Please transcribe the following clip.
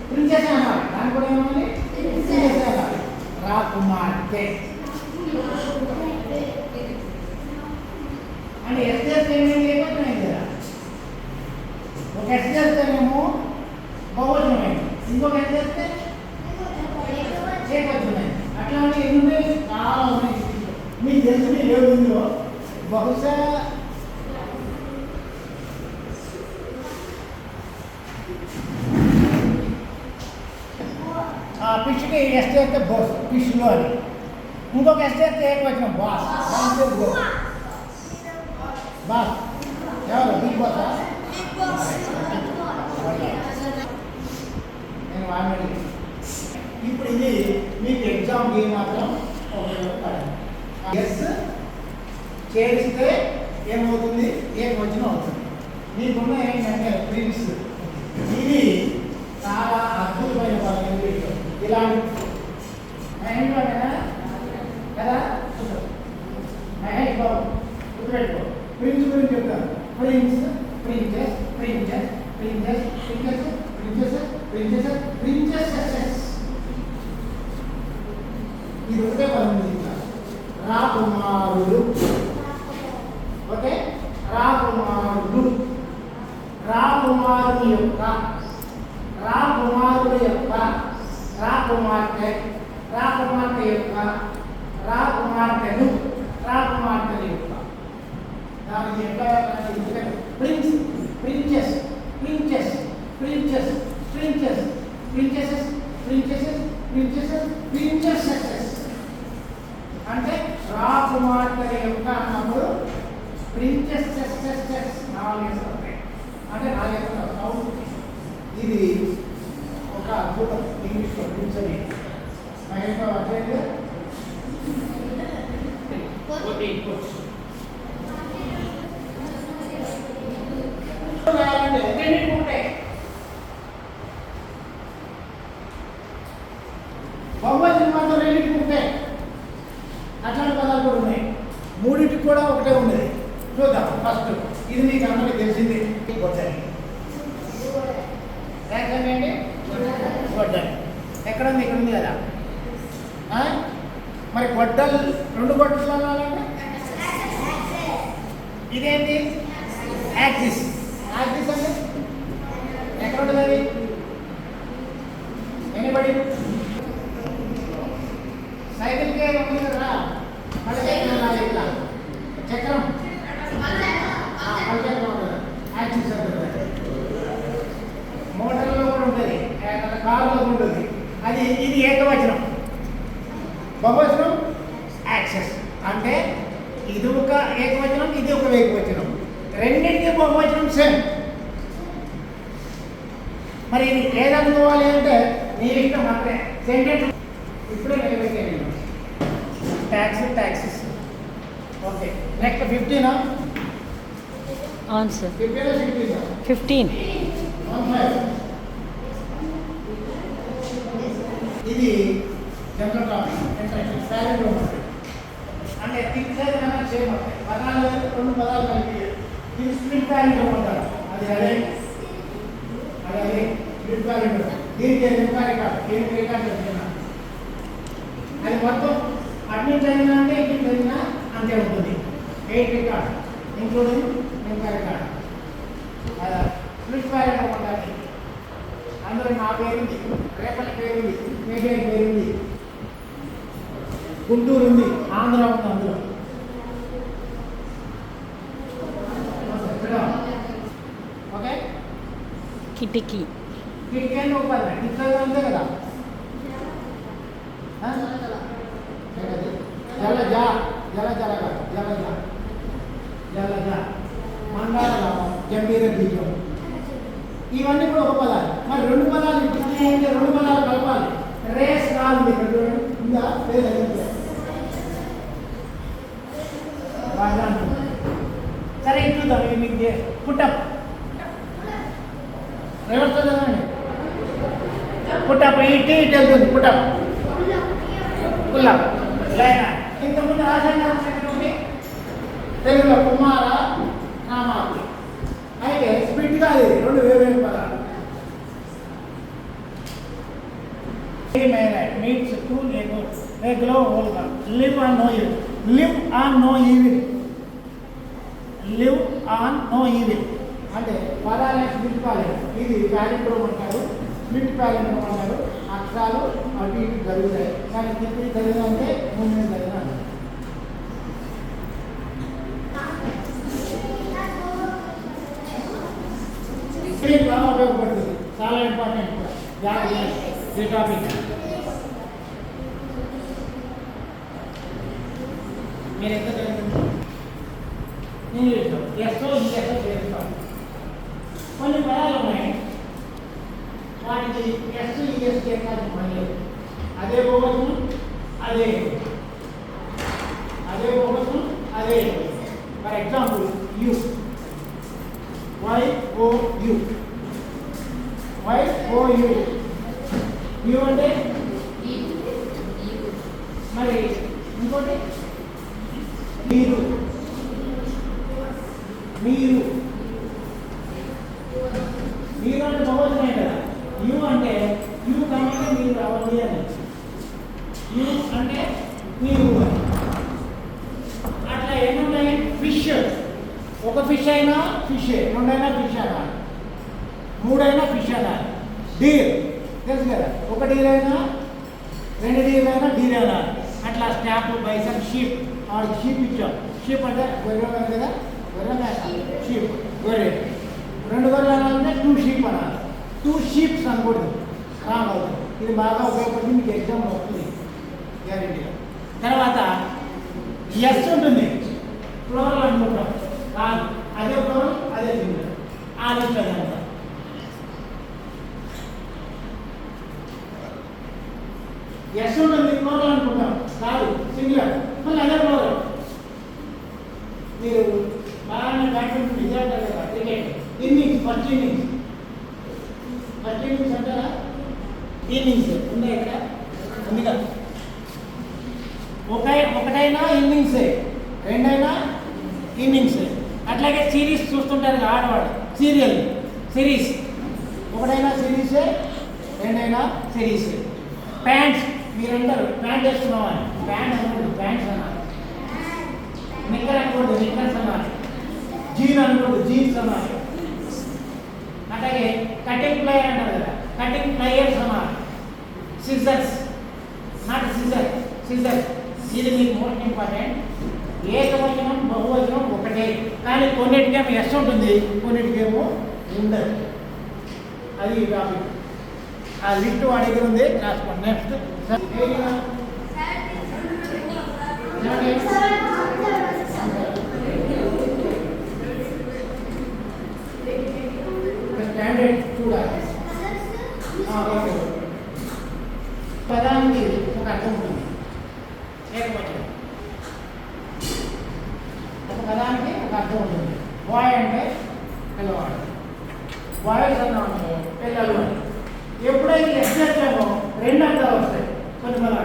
Princess అనాలి, దాని కూడా ఏమని ప్రిన్సెస్ అనాలి. రాకుమార్తె అంటే ఎస్ చేస్తే ఏమైంది, ఏకవచనమైంది కదా. ఒక ఎస్ చేస్తేనేమో బహువచనమైంది, ఇంకొక ఎస్ చేస్తే ఏకవచనమైంది. అట్లాంటి ఎన్ని ఉన్నాయి, చాలా ఉన్నాయి. మీకు తెలిసి ఏడు ఉందో బహుశా ఫిష్కి ఎస్ చేస్తే బోస్, ఫిష్లో అని. ఇంకొక ఎస్ చేస్తే ఏకవచనం బాస్, బాస్ ఎవరు బిగ్ బాసా? నేను వాడిని. ఇప్పుడు ఇది మీకు ఎగ్జామ్కి మాత్రం ఉపయోగపడాలి. ఎస్ చేస్తే ఏమవుతుంది, ఏకవచనం అవుతుంది. మీకున్న ఏంటంటే ప్రిన్స్, ఇది చాలా అద్భుతమైన పదం. ఇలాంటి మహేష్ బాబు కదా, మహేష్ బాబు గుర్తుపెట్టుకో. ప్రిన్స్ గురించి చెప్తాను. Prince, princess, princess, princess, princess, princess, princess, princesses. ఇది ఒకటే పదం. రాకుమారుడు, ఓకే, రాకుమారుడు, రాకుమారుడు యొక్క, రాకుమారుడు యొక్క, రాకుమార్తె, రాకుమార్తె యొక్క, రాకుమార్తెను, రాకుమార్తెల యొక్క. దానికి ఎట్లా prince, princess, princess, princess, princess, princesses, princesses, princesses, princesses. అంటే రాకుమార్తెల యొక్క అన్నప్పుడు ప్రిన్సెసెస్ నాలుగేసి ఉంటాయి. అంటే నాలుగేసి సౌండ్. ఇది ఒక అద్భుతం ఇంగ్లీష్లో ప్రిన్స్ అని. మహేష్ బాబు అట్లయితే బహువచనం మాత్రం రెండింటికి ఉంటాయి. అట్లాంటి పదాలు కూడా ఉన్నాయి. మూడింటికి కూడా ఒకటే ఉండేది. చూద్దాం. ఫస్ట్ ఇది మీకు అందరికీ తెలిసింది, గొడ్డలి. ఏంటండి గొడ్డలి ఎక్కడ ఉంది? ఇక్కడ ఉంది కదా. మరి గొడ్డలు రెండు గొడ్డలు అనాలంటే ఇదేంటి? యాక్సిస్. యాక్సిస్ అంటే ఎక్కడ ఉంటుంది అది? ఎనిబడి సైకిల్కే ఉంది కదా, ఇట్లా చక్రం యాక్సిస్ అంటుంది. మోటార్లో కూడా ఉంటుంది, కారులో ఉంటుంది. అది ఇది ఏకవచనం. బహువచనం యాక్సెస్ అంటే ఇది ఒక ఏకవచనం, ఇది ఒక ఏకవచనం. రెండింటికి బహువచనం సేమ్. మరి ఇది ఏదనుకోవాలి అంటే నీ ఇష్టం. అంటే సెంటెన్స్ ఇప్పుడే నిలబెట్టాను. Tax, taxes. ఓకే, నెక్స్ట్ 15 అవును సార్. 15 15. ఇది జనరల్ టాపిక్. అంటే తిప్పేది కన్నా చేయమంటాయి. పదాలు రెండు పదాలు కలిపి ఇది స్ప్లిట్ వ్యాల్యూలో ఉంటారు. అది అదే అలాగే స్ప్లిట్ వ్యాల్యూ. దీనికి నింపాలి కాదు, దీనికి రికార్డు చెప్తున్నా. అది మొత్తం అడ్మి చదివినా అంటే ఇంటికి చదివినా అంతే ఉంటుంది. 8 రికార్డ్ ఇంక్లూడింగ్ నింపా రికార్డ్. అలా స్ప్లిట్ వ్యాల్యూలో ఉండాలి. అందులో నా పేరుంది, రేపటి పేరుంది, మేఘేరి పేరుంది, గుంటూరు ఉంది, ఆంధ్ర ఉంది. అందులో ఓకే. కిటికీ. కిటికీ అంటే ఒక పదం. కిటికీ అంతే కదా. జలజ, జలజ, జలజ, జలజ, మందారలాభం, గంభీర బీజం. ఇవన్నీ కూడా ఒక పదాలు. మరి రెండు పదాలు ఇచ్చింది, రెండు పదాలు కలపాలి. రేస్ కాదు ఇక్కడ చూడండి, ఉందా లేదా? సరే చూద్దాం. ఇది మీకు పుట్టప్ రివర్స్ చదవండి. పుట్టప్ ఇటు ఇటు వెళ్తుంది. పుట్టప్ పుల్లప్ లైనా. ఇంతకుముందు రాజాంగ తెలుగులో కుమార నామాలు. అయితే స్పిట్ కాదు, ఇది రెండు వేరు పదాలు. ఏ గ్లో హోల్గా live on no evil. Live on no evil. Live on no evil అంటే పదాల స్ప్లిట్ ప్యాలెండ్. ఇది ప్యాలెండ్రోమ్ అంటారు, స్ప్లిట్ ప్యాలెండ్రోమ్ అంటారు. అక్షరాలు అటు ఇటు జరుగుతాయి కానీ తిప్పి జరిగిందంటే ముందు జరిగిన బాగా ఉపయోగపడుతుంది, చాలా ఇంపార్టెంట్ కూడా. జాగ్రత్త ఈ టాపిక్ మీరు ఎంత చదువుతుంది ఇంగ్లీష్లో ఎస్ఓ ఈఎస్ఓ చేస్తాను. కొన్ని పదాలు ఉన్నాయి వాటికి ఎస్ ఈఎస్ చేయాల్సిన పని లేదు. అదే పోవచ్చు అదే పోవచ్చు అదే. For example you, YOU, YOU. You అంటే మరి ఇంకోటి మీరు, మీరు మీరు అంటే బహువచనమే కదా. యూ అంటే యూ కావాలి మీరు రావాలి అని. యూ అంటే మీరు అని. అట్లా ఏమున్నాయి ఫిష్. ఒక ఫిష్ అయినా ఫిష్, రెండైనా ఫిష్ అనాలి, మూడైనా ఫిష్ అనాలి. డీర్ తెలుసు కదా, ఒక డీర్ అయినా రెండు డీర్ అయినా డీర్ అనాలి. అట్లా స్టాప్ బైసన్ షీప్. షీప్ ఇచ్చాం. షీప్ అంటే గొర్రె కదా, గొర్రె షీప్ గొర్రె. రెండు గొర్రెలు అనాలంటే టూ షీప్ అనాలి. టూ షీప్స్ అనకూడదు, రాంగ్ అవుతుంది. ఇది బాగా ఉపయోగపడి మీకు ఎగ్జామ్లో వస్తుంది గ్యారెంటీగా. తర్వాత ఎస్ ఉంటుంది, ఫ్లోరల్ అనుకుంటాం కాదు, అదే ఫ్లోరల్ అదే సింగులర్. ఆలోచన అంతా ఎస్ ఉంటుంది, ఫ్లోరల్ అనుకుంటాం కాదు, సింగులర్. మళ్ళీ అదే ఫ్లోరల్. మీరు బాగా బ్యాడ్మింటన్ రిజల్ట్ కదా, క్రికెట్ ఇన్నింగ్స్, ఫస్ట్ ఇన్నింగ్స్ అంటారా? ఇన్నింగ్స్ ఉందా ఇక్కడ? ఉంది కదా. ఒకటైనా ఇన్నింగ్సే, రెండైనా ఇన్నింగ్సే. అట్లాగే సిరీస్ చూస్తుంటారు ఆడవాడు, సిరీస్ ఒకటైనా సిరీసే, రెండైనా సిరీసే. ప్యాంట్స్ మీరందరూ ప్యాంట్ వేసుకున్నామని ప్యాంట్ అనకూడదు, ప్యాంట్స్ అన్నారు. నిక్కర్ అనకూడదు, నిక్కర్స్ అన్నారు. జీన్ అనకూడదు, జీన్స్ అన్నారు. అట్లాగే కటింగ్ ప్లేయర్ అంటారు కదా, కటింగ్ ప్లేయర్స్ అన్నారు. Scissors not scissor. ఇది మీకు మోస్ట్ ఇంపార్టెంట్. ఏకవచనం బహువచనం ఒకటే, కానీ కొన్నిటికేమో ఎస్ ఉంటుంది, కొన్నిటికేమో ఉండదు. అది ఈ టాపిక్. ఆ లిస్ట్ వాడి దగ్గర ఉంది, రాసుకోండి. నెక్స్ట్ స్టాండర్డ్ చూడాలి. ఓకే, పదానికి ఒక అర్థం ఉంటుంది, ఏకవచనం. ఒక పదానికి ఒక అర్థం ఉంటుంది. బాయ్ అంటే పిల్లవాడు, బాయ్స్ అన్నాము పిల్లలు అని. ఎప్పుడైతే ఎస్ చేస్తామో రెండు అర్థాలు వస్తాయి కొన్ని పదాలు.